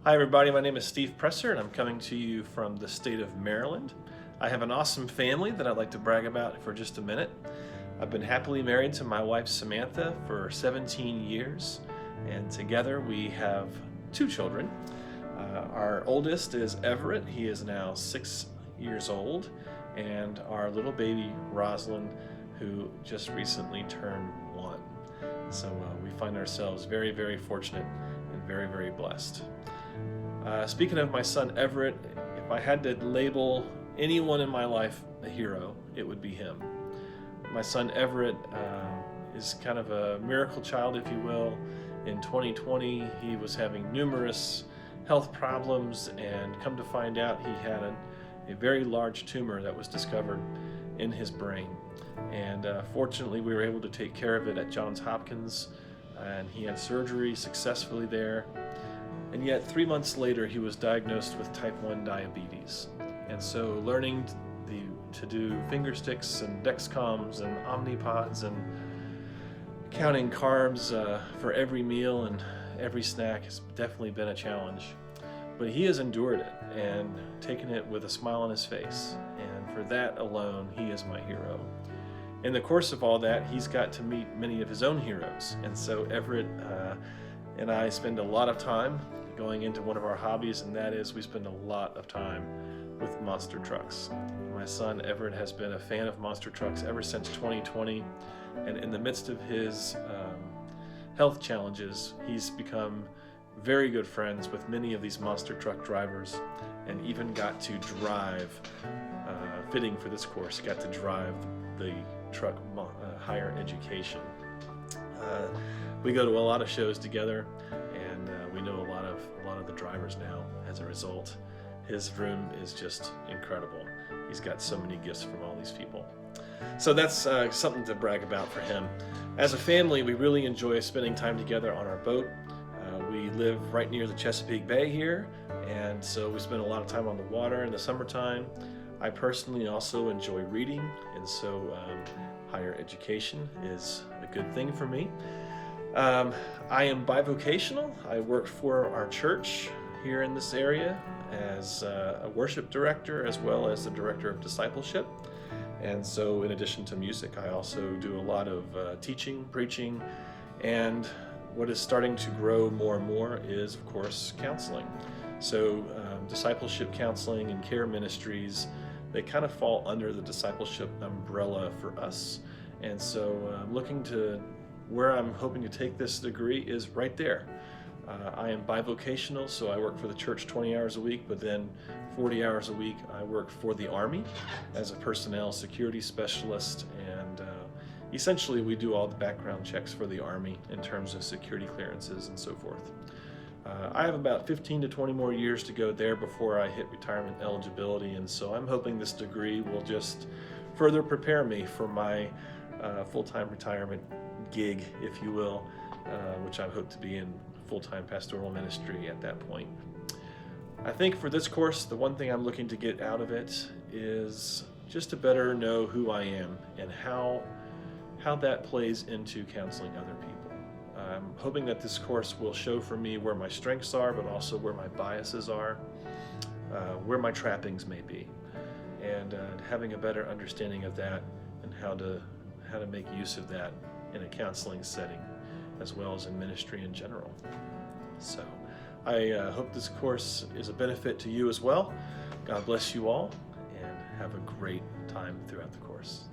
Hi everybody, my name is Steve Presser and I'm coming to you from the state of Maryland. I have an awesome family that I'd like to brag about for just a minute. I've been happily married to my wife Samantha for 17 years, and together we have two children. Our oldest is Everett. He is now 6 years old, and our little baby Rosalind, who just recently turned 1. So we find ourselves very, very fortunate and very, very blessed. Speaking of my son Everett, if I had to label anyone in my life a hero, it would be him. My son Everett is kind of a miracle child, if you will. In 2020, he was having numerous health problems, and come to find out he had a very large tumor that was discovered in his brain. And fortunately, we were able to take care of it at Johns Hopkins, and he had surgery successfully there. And yet 3 months later, he was diagnosed with type 1 diabetes. And so learning to do finger sticks and Dexcoms and Omnipods and counting carbs for every meal and every snack has definitely been a challenge. But he has endured it and taken it with a smile on his face. And for that alone, he is my hero. In the course of all that, he's got to meet many of his own heroes. And so Everett and I spend a lot of time going into one of our hobbies, and that is we spend a lot of time with monster trucks. My son Everett has been a fan of monster trucks ever since 2020, and in the midst of his health challenges, he's become very good friends with many of these monster truck drivers, and even got to drive, fitting for this course, got to drive the truck higher education. We go to a lot of shows together, and we know a lot of the drivers now as a result. His room is just incredible. He's got so many gifts from all these people. So that's something to brag about for him. As a family, we really enjoy spending time together on our boat. We live right near the Chesapeake Bay here, and so we spend a lot of time on the water in the summertime. I personally also enjoy reading, and so higher education is a good thing for me. I am bivocational. I work for our church here in this area as a worship director as well as the director of discipleship. And so in addition to music, I also do a lot of teaching, preaching, and what is starting to grow more and more is, of course, counseling. So discipleship counseling and care ministries, they kind of fall under the discipleship umbrella for us. And so I'm looking to where I'm hoping to take this degree is right there. I am bivocational, so I work for the church 20 hours a week, but then 40 hours a week I work for the Army as a personnel security specialist, and essentially we do all the background checks for the Army in terms of security clearances and so forth. I have about 15 to 20 more years to go there before I hit retirement eligibility, and so I'm hoping this degree will just further prepare me for my full-time retirement gig, if you will, which I hope to be in full-time pastoral ministry at that point. I think for this course, the one thing I'm looking to get out of it is just to better know who I am and how that plays into counseling other people. I'm hoping that this course will show for me where my strengths are, but also where my biases are, where my trappings may be, and having a better understanding of that and how to make use of that in a counseling setting as well as in ministry in general. So I hope this course is a benefit to you as well. God bless you all, and have a great time throughout the course.